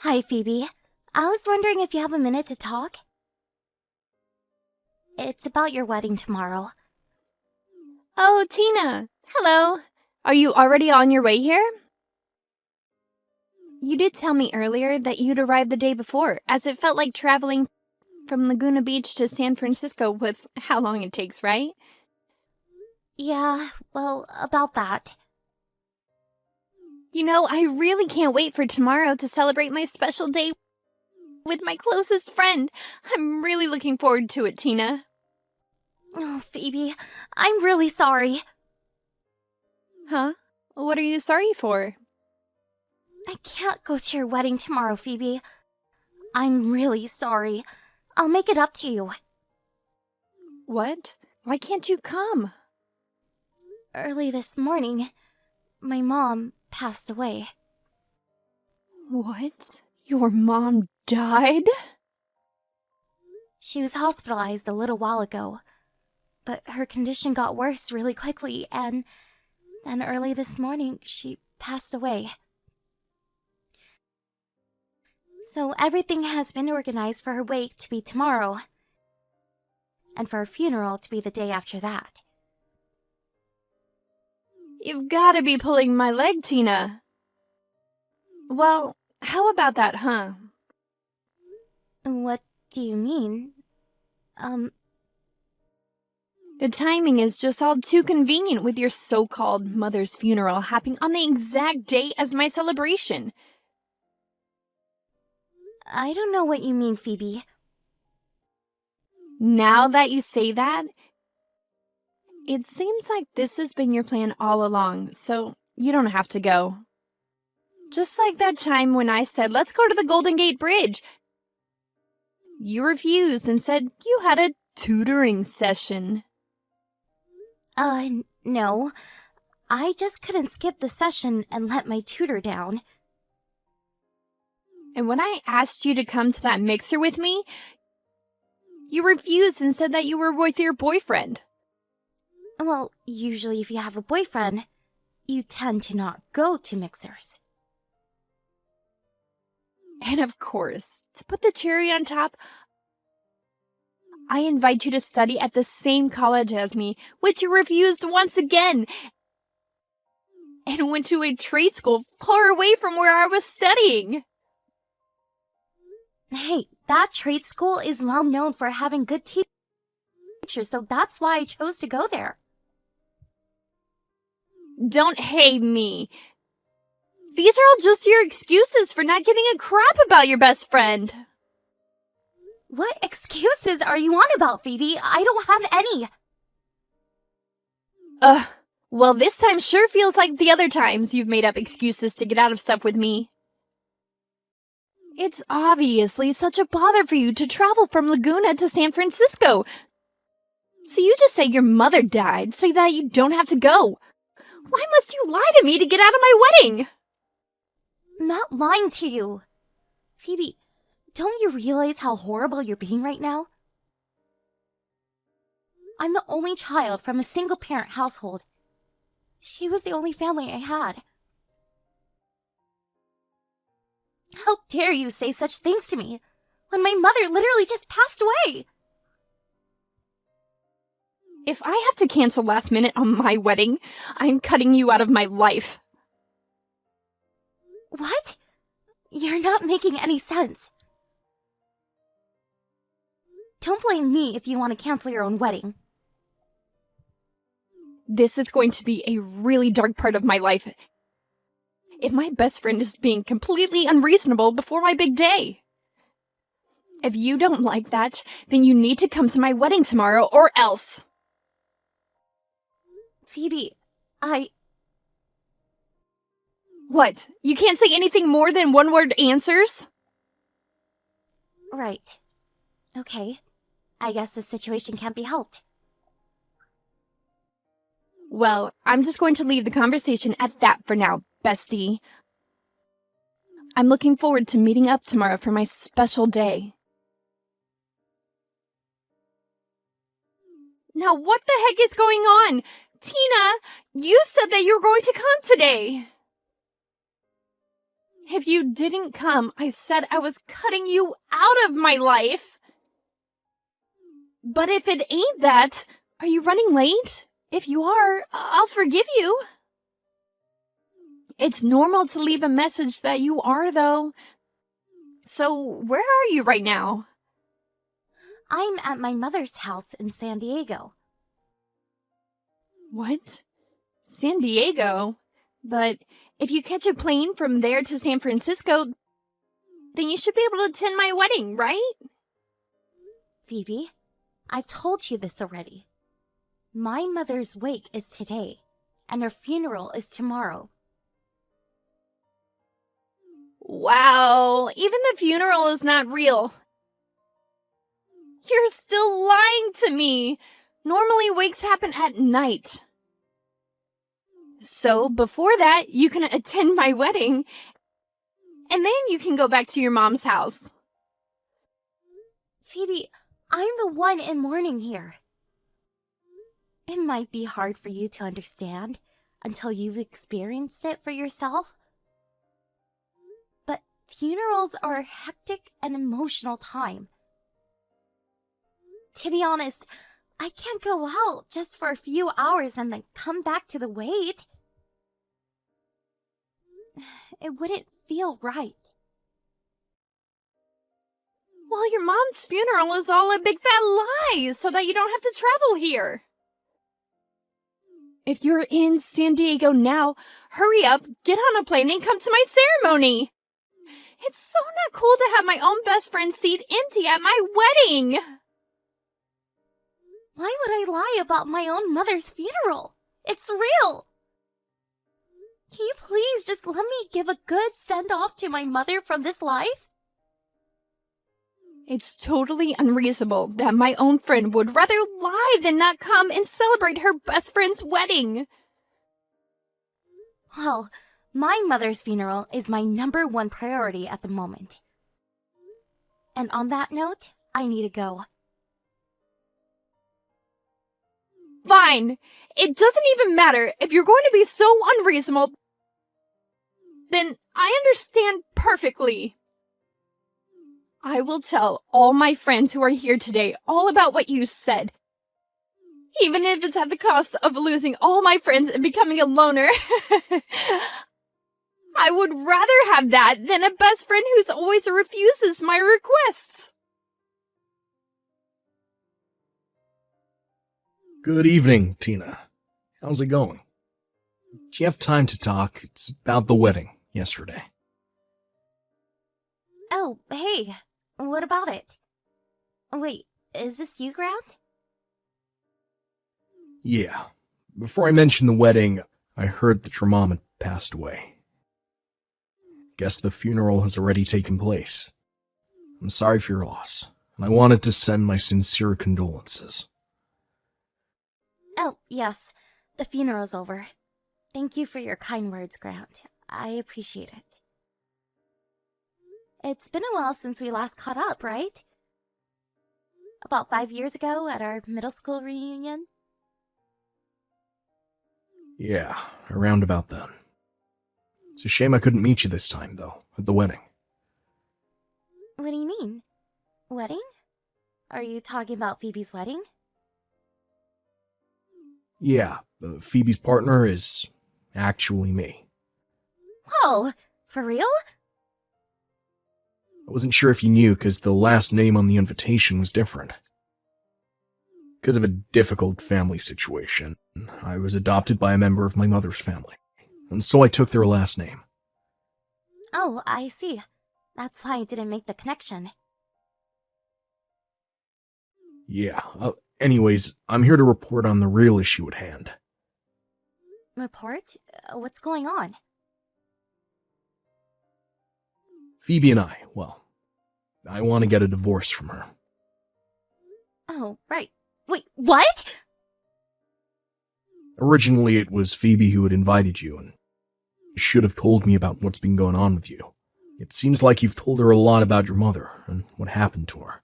Hi, Phoebe. I was wondering if you have a minute to talk? It's about your wedding tomorrow. Oh, Tina. Hello. Are you already on your way here? You did tell me earlier that you'd arrived the day before, as it felt like traveling from Laguna Beach to San Francisco with how long it takes, right? Yeah, well, about that. You know, I really can't wait for tomorrow to celebrate my special day with my closest friend. I'm really looking forward to it, Tina. Oh, Phoebe, I'm really sorry. Huh? What are you sorry for? I can't go to your wedding tomorrow, Phoebe. I'm really sorry. I'll make it up to you. What? Why can't you come? Early this morning, my mom passed away. What? Your mom died? She was hospitalized a little while ago, but her condition got worse really quickly, and then early this morning, she passed away. So everything has been organized for her wake to be tomorrow, and for her funeral to be the day after that. You've gotta be pulling my leg, Tina. Well, how about that, huh? What do you mean? The timing is just all too convenient with your so-called mother's funeral happening on the exact day as my celebration. I don't know what you mean, Phoebe. Now that you say that, it seems like this has been your plan all along, so you don't have to go. Just like that time when I said, let's go to the Golden Gate Bridge. You refused and said you had a tutoring session. No. I just couldn't skip the session and let my tutor down. And when I asked you to come to that mixer with me, you refused and said that you were with your boyfriend. Well, usually if you have a boyfriend, you tend to not go to mixers. And of course, to put the cherry on top, I invite you to study at the same college as me, which you refused once again, and went to a trade school far away from where I was studying. Hey, that trade school is well known for having good teachers, so that's why I chose to go there. Don't hate me. These are all just your excuses for not giving a crap about your best friend. What excuses are you on about, Phoebe? I don't have any. Well, this time sure feels like the other times you've made up excuses to get out of stuff with me. It's obviously such a bother for you to travel from Laguna to San Francisco. So you just say your mother died so that you don't have to go. Why must you lie to me to get out of my wedding? I'm not lying to you. Phoebe, don't you realize how horrible you're being right now? I'm the only child from a single-parent household. She was the only family I had. How dare you say such things to me when my mother literally just passed away? If I have to cancel last minute on my wedding, I'm cutting you out of my life. What? You're not making any sense. Don't blame me if you want to cancel your own wedding. This is going to be a really dark part of my life. If my best friend is being completely unreasonable before my big day. If you don't like that, then you need to come to my wedding tomorrow or else. Phoebe, What? You can't say anything more than one-word answers? Right. Okay. I guess this situation can't be helped. Well, I'm just going to leave the conversation at that for now, bestie. I'm looking forward to meeting up tomorrow for my special day. Now what the heck is going on? Tina, you said that you were going to come today. If you didn't come, I said I was cutting you out of my life. But if it ain't that, are you running late? If you are, I'll forgive you. It's normal to leave a message that you are, though. So, where are you right now? I'm at my mother's house in San Diego. What? San Diego? But if you catch a plane from there to San Francisco, then you should be able to attend my wedding, right? Phoebe, I've told you this already. My mother's wake is today, and her funeral is tomorrow. Wow, even the funeral is not real. You're still lying to me. Normally wakes happen at night. So before that, you can attend my wedding, and then you can go back to your mom's house. Phoebe, I'm the one in mourning here. It might be hard for you to understand until you've experienced it for yourself. But funerals are a hectic and emotional time. To be honest, I can't go out just for a few hours and then come back to the wait. It wouldn't feel right. Well, your mom's funeral is all a big fat lie so that you don't have to travel here. If you're in San Diego now, hurry up, get on a plane and come to my ceremony. It's so not cool to have my own best friend's seat empty at my wedding. Why would I lie about my own mother's funeral? It's real! Can you please just let me give a good send-off to my mother from this life? It's totally unreasonable that my own friend would rather lie than not come and celebrate her best friend's wedding. Well, my mother's funeral is my #1 priority at the moment. And on that note, I need to go. Fine. It doesn't even matter. If you're going to be so unreasonable, then I understand perfectly. I will tell all my friends who are here today all about what you said. Even if it's at the cost of losing all my friends and becoming a loner. I would rather have that than a best friend who always refuses my requests. Good evening, Tina. How's it going? Do you have time to talk? It's about the wedding yesterday. Oh, hey. What about it? Wait, is this you, Grant? Yeah. Before I mention the wedding, I heard that your mom had passed away. Guess the funeral has already taken place. I'm sorry for your loss, and I wanted to send my sincere condolences. Oh, yes. The funeral's over. Thank you for your kind words, Grant. I appreciate it. It's been a while since we last caught up, right? About 5 years ago at our middle school reunion? Yeah, around about then. It's a shame I couldn't meet you this time, though, at the wedding. What do you mean? Wedding? Are you talking about Phoebe's wedding? Yeah, Phoebe's partner is actually me. Whoa! For real? I wasn't sure if you knew because the last name on the invitation was different. Because of a difficult family situation, I was adopted by a member of my mother's family, and so I took their last name. Oh, I see. That's why I didn't make the connection. Yeah, anyways, I'm here to report on the real issue at hand. Report? What's going on? Phoebe and I want to get a divorce from her. Oh, right. Wait, what? Originally, it was Phoebe who had invited you, and should have told me about what's been going on with you. It seems like you've told her a lot about your mother and what happened to her.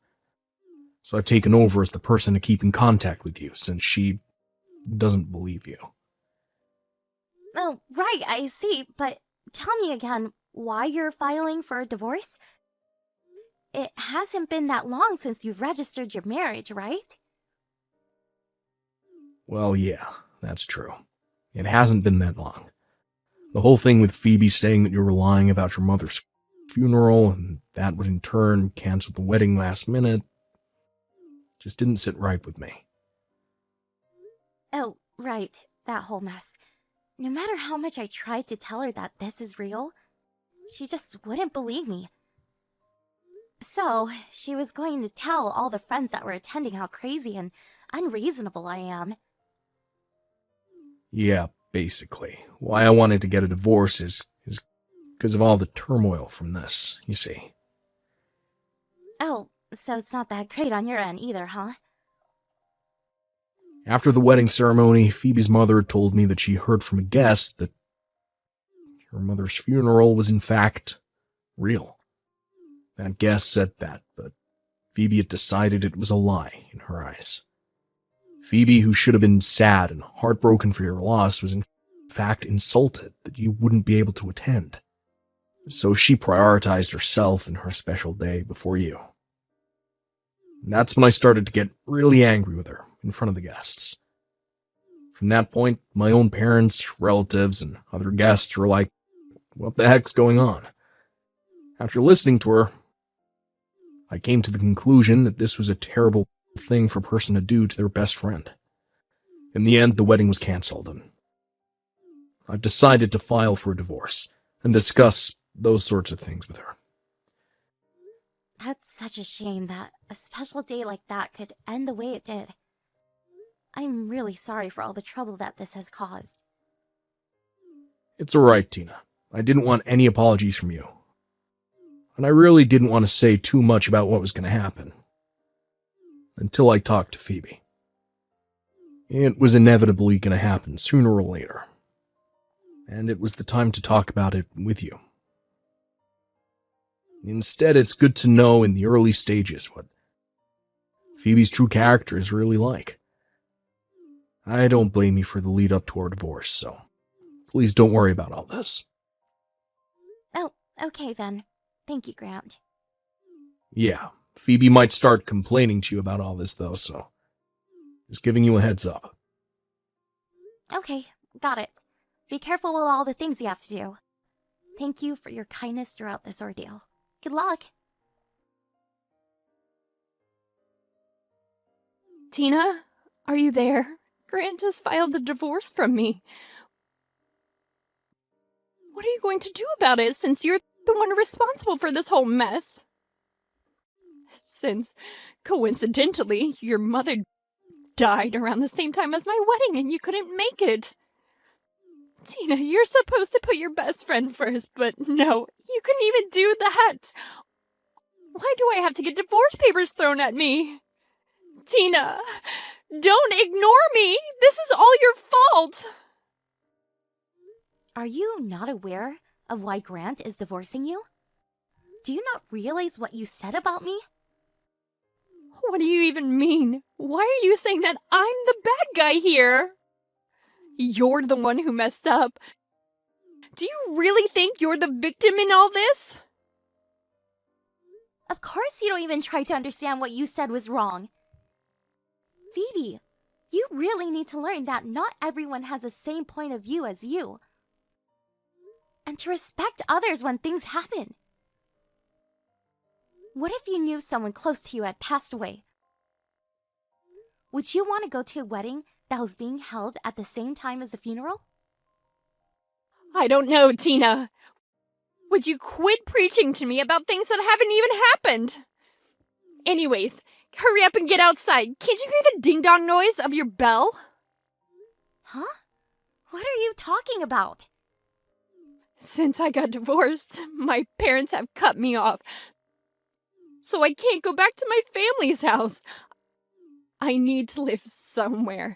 So I've taken over as the person to keep in contact with you, since she doesn't believe you. Oh, right, I see. But tell me again, why you're filing for a divorce? It hasn't been that long since you've registered your marriage, right? Well, yeah, that's true. It hasn't been that long. The whole thing with Phoebe saying that you were lying about your mother's funeral, and that would in turn cancel the wedding last minute, just didn't sit right with me. Oh, right, that whole mess. No matter how much I tried to tell her that this is real, she just wouldn't believe me. So, she was going to tell all the friends that were attending how crazy and unreasonable I am. Yeah, basically. Why I wanted to get a divorce is because of all the turmoil from this, you see. Oh, so it's not that great on your end either, huh? After the wedding ceremony, Phoebe's mother told me that she heard from a guest that her mother's funeral was in fact real. That guest said that, but Phoebe had decided it was a lie in her eyes. Phoebe, who should have been sad and heartbroken for your loss, was in fact insulted that you wouldn't be able to attend. So she prioritized herself and her special day before you. And that's when I started to get really angry with her in front of the guests. From that point, my own parents, relatives, and other guests were like, what the heck's going on? After listening to her, I came to the conclusion that this was a terrible thing for a person to do to their best friend. In the end, the wedding was canceled, and I've decided to file for a divorce and discuss those sorts of things with her. That's such a shame that a special day like that could end the way it did. I'm really sorry for all the trouble that this has caused. It's alright, Tina. I didn't want any apologies from you. And I really didn't want to say too much about what was going to happen. Until I talked to Phoebe. It was inevitably going to happen sooner or later. And it was the time to talk about it with you. Instead, it's good to know in the early stages what Phoebe's true character is really like. I don't blame you for the lead up to our divorce, so please don't worry about all this. Oh, okay then. Thank you, Grant. Yeah, Phoebe might start complaining to you about all this though, so just giving you a heads up. Okay, got it. Be careful with all the things you have to do. Thank you for your kindness throughout this ordeal. Good luck. Tina, are you there? Grant just filed a divorce from me. What are you going to do about it since you're the one responsible for this whole mess? Since, coincidentally, your mother died around the same time as my wedding and you couldn't make it. Tina, you're supposed to put your best friend first, but no, you couldn't even do that. Why do I have to get divorce papers thrown at me? Tina, don't ignore me. This is all your fault. Are you not aware of why Grant is divorcing you? Do you not realize what you said about me? What do you even mean? Why are you saying that I'm the bad guy here? You're the one who messed up. Do you really think you're the victim in all this? Of course you don't even try to understand what you said was wrong. Phoebe, you really need to learn that not everyone has the same point of view as you. And to respect others when things happen. What if you knew someone close to you had passed away? Would you want to go to a wedding that was being held at the same time as the funeral? I don't know, Tina. Would you quit preaching to me about things that haven't even happened? Anyways, hurry up and get outside. Can't you hear the ding-dong noise of your bell? Huh? What are you talking about? Since I got divorced, my parents have cut me off. So I can't go back to my family's house. I need to live somewhere.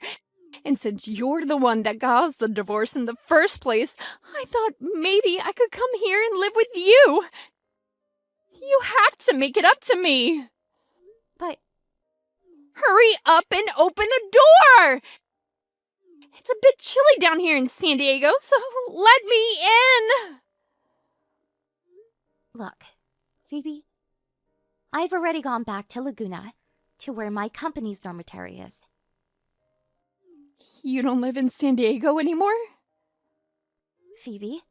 And since you're the one that caused the divorce in the first place, I thought maybe I could come here and live with you. You have to make it up to me. But Hurry up and open the door! It's a bit chilly down here in San Diego, so let me in! Look, Phoebe, I've already gone back to Laguna, to where my company's dormitory is. You don't live in San Diego anymore? Phoebe,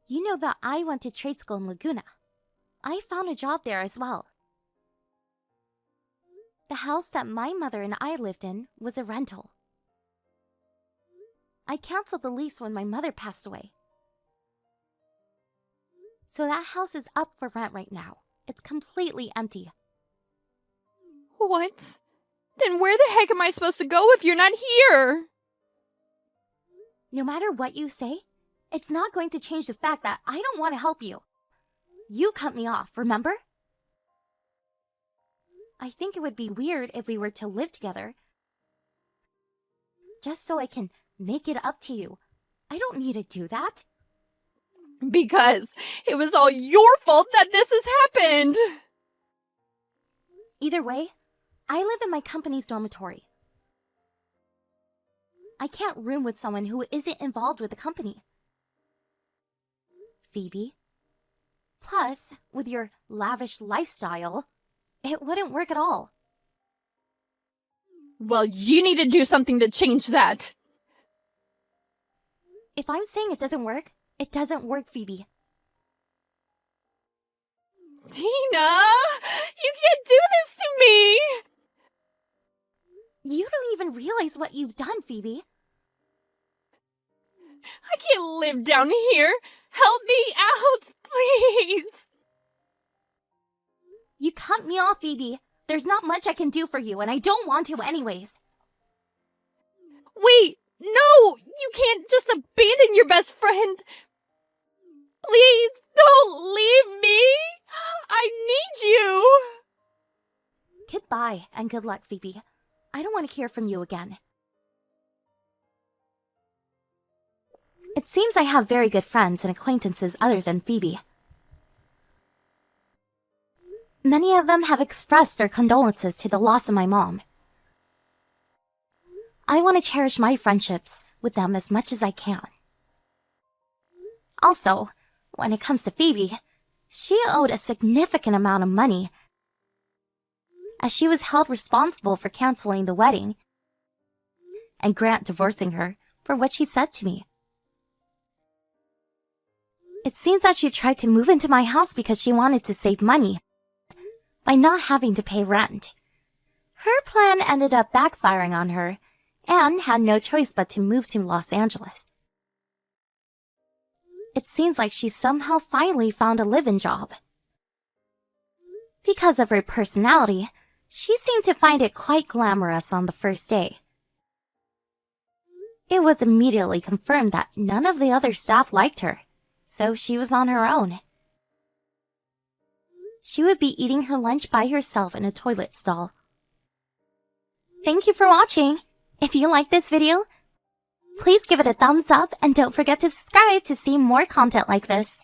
you know that I went to trade school in Laguna. I found a job there as well. The house that my mother and I lived in was a rental. I canceled the lease when my mother passed away. So that house is up for rent right now. It's completely empty. What? Then where the heck am I supposed to go if you're not here? No matter what you say, it's not going to change the fact that I don't want to help you. You cut me off, remember? I think it would be weird if we were to live together. Just so I can make it up to you. I don't need to do that. Because it was all your fault that this has happened. Either way, I live in my company's dormitory. I can't room with someone who isn't involved with the company. Phoebe. Plus, with your lavish lifestyle, it wouldn't work at all. Well, you need to do something to change that. If I'm saying it doesn't work Phoebe. Tina! You can't do this to me! You don't even realize what you've done, Phoebe. I can't live down here. Help me out, please. You cut me off, Phoebe. There's not much I can do for you, and I don't want to anyways. Wait, no! You can't just abandon your best friend. Please, don't leave me. I need you. Goodbye, and good luck, Phoebe. I don't want to hear from you again. It seems I have very good friends and acquaintances other than Phoebe. Many of them have expressed their condolences to the loss of my mom. I want to cherish my friendships with them as much as I can. Also, when it comes to Phoebe, she owed a significant amount of money, as she was held responsible for canceling the wedding and Grant divorcing her for what she said to me. It seems that she tried to move into my house because she wanted to save money by not having to pay rent. Her plan ended up backfiring on her and had no choice but to move to Los Angeles. It seems like she somehow finally found a live-in job. Because of her personality, she seemed to find it quite glamorous on the first day. It was immediately confirmed that none of the other staff liked her, so she was on her own. She would be eating her lunch by herself in a toilet stall. Thank you for watching! If you like this video, please give it a thumbs up and don't forget to subscribe to see more content like this.